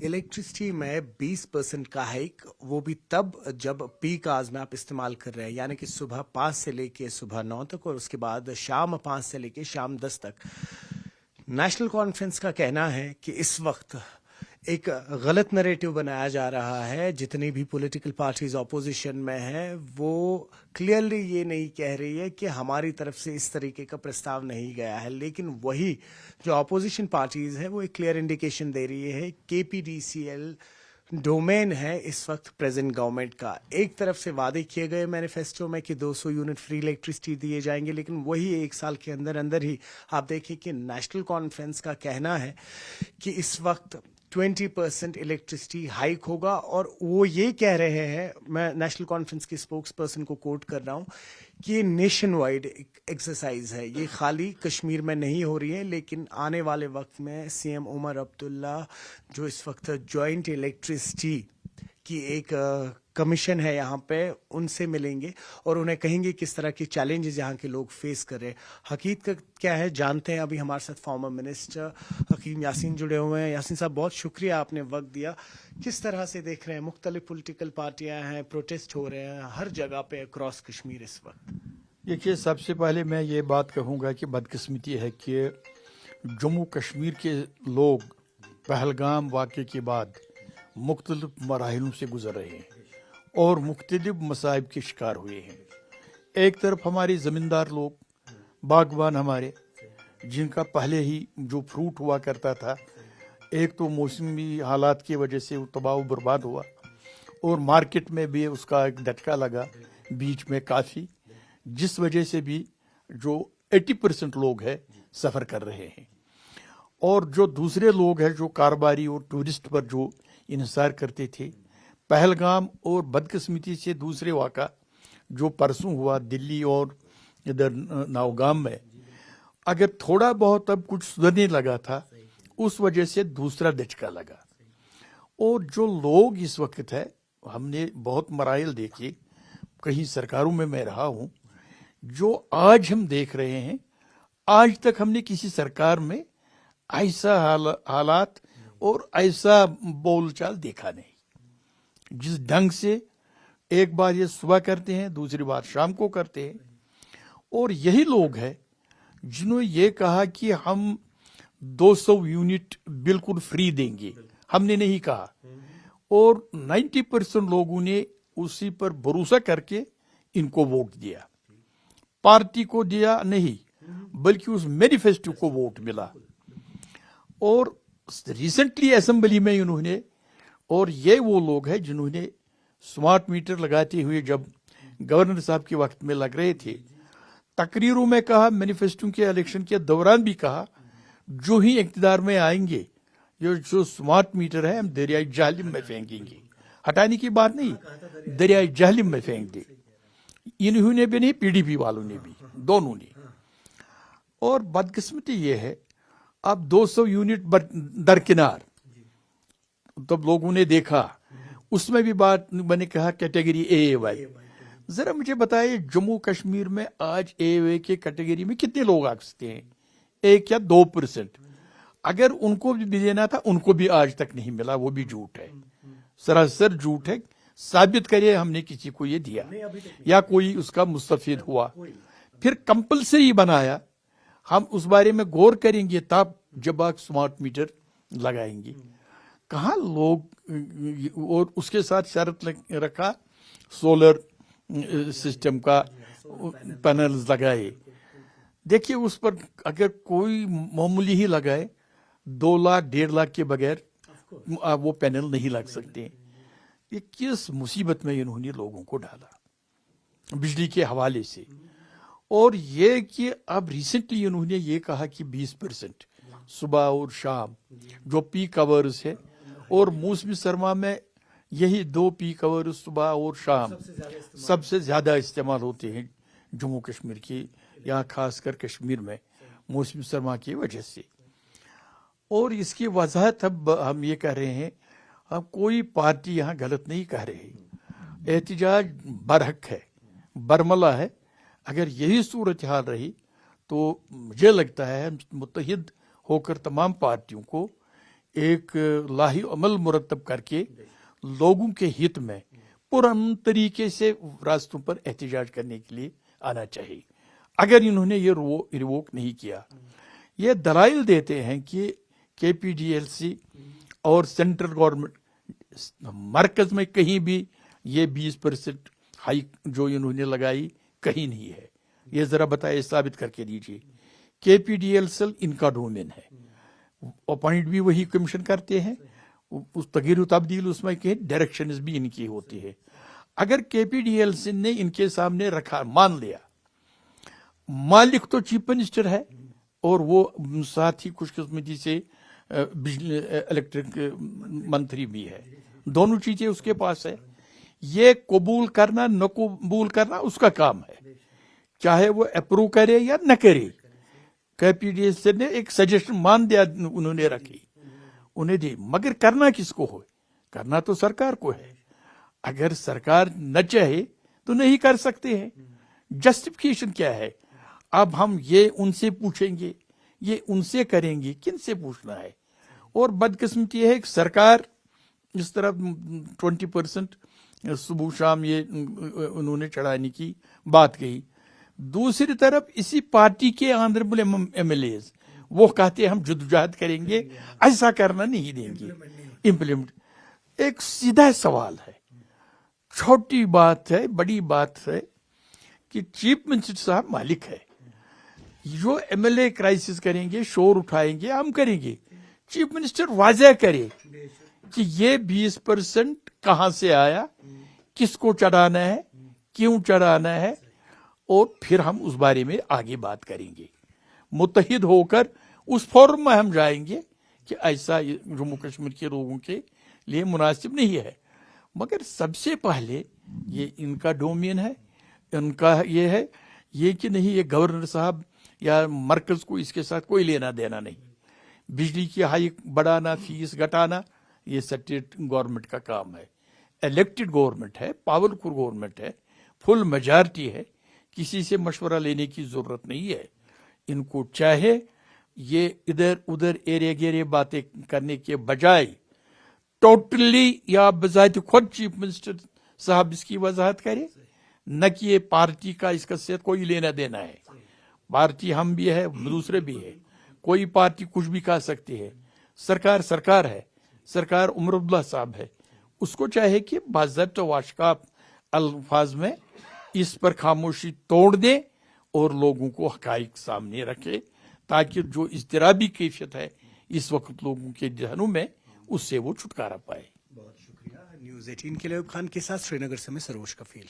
Electricity में 20% का hike, वो भी तब जब पीक आवर्स में आप इस्तेमाल कर रहे हैं, यानी कि सुबह 5 से लेके सुबह 9 तक और उसके बाद शाम 5 से लेके शाम 10 तक। नेशनल कॉन्फ्रेंस का कहना है कि इस वक्त एक गलत नैरेटिव बनाया जा रहा है। जितनी भी पॉलिटिकल पार्टीज ऑपोजिशन में है वो क्लियरली ये नहीं कह रही है कि हमारी तरफ से इस तरीके का प्रस्ताव नहीं गया है, लेकिन वही जो ऑपोजिशन पार्टीज है वो एक क्लियर इंडिकेशन दे रही है। केपीडीसीएल डोमेन है इस वक्त प्रेजेंट गवर्नमेंट का। एक तरफ से वादे किए गए मैनिफेस्टो में कि 200 यूनिट फ्री इलेक्ट्रिसिटी दिए जाएंगे, लेकिन वही एक साल के अंदर अंदर ही आप देखिए कि नेशनल कॉन्फ्रेंस का कहना है कि इस वक्त 20% इलेक्ट्रिसिटी हाइक होगा। और वो ये कह रहे हैं, मैं नेशनल कॉन्फ्रेंस के स्पोक्स पर्सन को कोट कर रहा हूँ, कि ये नेशन वाइड एक्सरसाइज है, ये खाली कश्मीर में नहीं हो रही है, लेकिन आने वाले वक्त में सीएम उमर अब्दुल्ला जो इस वक्त जॉइंट इलेक्ट्रिसिटी की एक कमीशन है यहाँ पे, उनसे मिलेंगे और उन्हें कहेंगे किस तरह के चैलेंजेस यहाँ के लोग फेस कर रहे हैं। हकीकत क्या है जानते हैं। अभी हमारे साथ फॉर्मर मिनिस्टर हकीम यासीन जुड़े हुए हैं। यासीन साहब, बहुत शुक्रिया, आपने वक्त दिया। किस तरह से देख रहे हैं, मुख्तलिफ पॉलिटिकल पार्टियां हैं, प्रोटेस्ट हो रहे हैं हर जगह पे अक्रॉस कश्मीर इस वक्त? देखिए, सबसे पहले मैं ये बात कहूँगा कि बदकिस्मती है कि जम्मू कश्मीर के लोग पहलगाम वाक़े के बाद मुख्तलिफ मराहिलों से गुजर रहे हैं और मुख्तलिफ मसाइब के शिकार हुए हैं। एक तरफ हमारे ज़मींदार लोग, बागबान हमारे, जिनका पहले ही जो फ्रूट हुआ करता था, एक तो मौसमी हालात की वजह से वो तबाह बर्बाद हुआ और मार्केट में भी उसका एक झटका लगा बीच में काफ़ी, जिस वजह से भी जो 80% लोग हैं सफ़र कर रहे हैं। और जो दूसरे लोग हैं जो कारोबारी और टूरिस्ट पर जो इन्हिसार करते थे, पहलगाम और बदकिस्मती से दूसरे वाक़ा जो परसों हुआ दिल्ली और इधर नौगाम में, अगर थोड़ा बहुत अब कुछ सुधरने लगा था, उस वजह से दूसरा झटका लगा। और जो लोग इस वक्त है, हमने बहुत मराइल देखे, कहीं सरकारों में मैं रहा हूँ, जो आज हम देख रहे हैं, आज तक हमने किसी सरकार में ऐसा हालात और ऐसा बोलचाल देखा नहीं। जिस ढंग से एक बार ये सुबह करते हैं, दूसरी बार शाम को करते हैं। और यही लोग हैं जिन्होंने ये कहा कि हम 200 यूनिट बिल्कुल फ्री देंगे, हमने नहीं कहा। और 90% लोगों ने उसी पर भरोसा करके इनको वोट दिया, पार्टी को दिया नहीं, बल्कि उस मैनिफेस्टो को वोट मिला। और रिसेंटली असेंबली में इन्होंने, और ये वो लोग हैं जिन्होंने स्मार्ट मीटर लगाते हुए जब गवर्नर साहब के वक्त में लग रहे थे, तकरीरों में कहा, मैनिफेस्टो के इलेक्शन के दौरान भी कहा, जो ही इक़्तिदार में आएंगे ये जो स्मार्ट मीटर है हम दरियाई जहलम में फेंकेंगे। हटाने की बात नहीं, दरियाई जहलम में फेंक दे। इन्होंने भी नहीं, पीडीपी वालों ने भी, दोनों ने। और बदकिस्मती ये है, अब 200 यूनिट दरकिनार, तब लोगों ने देखा, उसमें भी बात मैंने कहा कैटेगरी ए वाई। जरा मुझे बताइए, जम्मू कश्मीर में आज ए के कैटेगरी में कितने लोग आ सकते हैं? 1 या 2%। अगर उनको भी देना था, उनको भी आज तक नहीं मिला, वो भी झूठ है, सरासर झूठ है। साबित करिए हमने किसी को ये दिया या कोई उसका मुस्तफीद हुआ। फिर कंपल्सरी बनाया, हम उस बारे में गौर करेंगे तब जब आप स्मार्ट मीटर लगाएंगे। कहाँ लोग, और उसके साथ शर्त रखा सोलर सिस्टम का पैनल्स लगाए। देखिए, उस पर अगर कोई मामूली ही लगाए, 2 लाख 1.5 लाख के बगैर वो पैनल नहीं लग सकते। ये किस मुसीबत में इन्होंने लोगों को डाला बिजली के हवाले से। और ये कि अब रिसेंटली इन्होंने ये कहा कि 20% सुबह और शाम जो पीक आवर्स है, और मौसमी सरमा में यही 2 पीक आवर्स सुबह और शाम सबसे ज्यादा इस्तेमाल होते हैं जम्मू कश्मीर की, यहाँ खासकर कश्मीर में मौसमी सरमा की वजह से। और इसकी वजाहत अब हम ये कह रहे हैं, अब कोई पार्टी यहाँ गलत नहीं कह रही, एहतिजाज बरहक है, बरमला है। अगर यही सूरत हाल रही तो मुझे लगता है मुत्तहिद होकर तमाम पार्टियों को ایک لاہی عمل مرتب کر کے لوگوں کے ہت میں پرامن طریقے سے راستوں پر احتجاج کرنے کے لیے آنا چاہیے. اگر انہوں نے یہ ریووک نہیں کیا، یہ دلائل دیتے ہیں کہ کے پی ڈی ایل سی اور سینٹرل گورنمنٹ مرکز میں کہیں بھی یہ 20% ہائیک جو انہوں نے لگائی کہیں نہیں ہے. یہ ذرا بتائیے، ثابت کر کے دیجیے. کے پی ڈی ایل سیل ان کا ڈومین ہے، اپوائنٹ بھی وہی کمیشن کرتے ہیں، اس تغیر و تبدیل اس میں کہ ڈائریکشنز بھی ان کی ہوتی ہے. اگر کے پی ڈی ایل سی نے ان کے سامنے رکھا، مان لیا مالک تو چیف منسٹر ہے اور وہ ساتھ ہی خوش قسمتی سے بجلی الیکٹرک منتری بھی ہے، دونوں چیزیں اس کے پاس ہے. یہ قبول کرنا نہ قبول کرنا اس کا کام ہے، چاہے وہ اپروو کرے یا نہ کرے. کے پی ڈی ایس نے ایک سجیشن مان دیا، انہوں نے رکھی، انہیں دی، مگر کرنا کس کو ہو؟ کرنا تو سرکار کو ہے. اگر سرکار نہ چاہے تو نہیں کر سکتے ہیں. جسٹیفیکیشن کیا ہے؟ اب ہم یہ ان سے پوچھیں گے، یہ ان سے کریں گے، کن سے پوچھنا ہے؟ اور بدقسمتی ہے کہ سرکار اس طرح 20% صبح شام یہ انہوں نے چڑھانے کی بات کہی. دوسری طرف اسی پارٹی کے آنریبل ایم ایل ایز وہ کہتے ہیں ہم جدوجہد کریں گے، ایسا کرنا نہیں دیں گے امپلیمنٹ. ایک سیدھا سوال ہے، چھوٹی بات ہے، بڑی بات ہے کہ چیف منسٹر صاحب مالک ہے. جو ایم ایل اے کرائسس کریں گے، شور اٹھائیں گے، ہم کریں گے. چیف منسٹر واضح کرے کہ یہ 20% کہاں سے آیا، کس کو چڑھانا ہے، کیوں چڑھانا ہے، اور پھر ہم اس بارے میں آگے بات کریں گے. متحد ہو کر اس فورم میں ہم جائیں گے کہ ایسا جموں کشمیر کے لوگوں کے لیے مناسب نہیں ہے. مگر سب سے پہلے یہ ان کا ڈومین ہے، ان کا یہ ہے، یہ کہ نہیں یہ گورنر صاحب یا مرکز کو اس کے ساتھ کوئی لینا دینا نہیں. بجلی کی ہائیک بڑھانا، فیس گھٹانا، یہ اسٹیٹ گورنمنٹ کا کام ہے. الیکٹڈ گورنمنٹ ہے، پاورفل گورنمنٹ ہے، فل میجارٹی ہے، کسی سے مشورہ لینے کی ضرورت نہیں ہے. ان کو چاہے یہ ادھر ادھر ایرے گیرے باتیں کرنے کے بجائے ٹوٹلی یا بذات خود چیف منسٹر صاحب اس کی وضاحت کرے، نہ کہ یہ پارٹی کا اس کا ساتھ کوئی لینا دینا ہے. پارٹی ہم بھی ہے، دوسرے بھی ہے، کوئی پارٹی کچھ بھی کہہ سکتی ہے. سرکار سرکار ہے، سرکار عمر عبداللہ صاحب ہے. اس کو چاہے کہ باضابطہ واشکاف الفاظ میں اس پر خاموشی توڑ دے اور لوگوں کو حقائق سامنے رکھے، تاکہ جو اضطرابی کیفیت ہے اس وقت لوگوں کے ذہنوں میں، اس سے وہ چھٹکارا پائے. بہت شکریہ. نیوز 18 کے لیے خان کے ساتھ سری نگر سے میں سروج کفیل.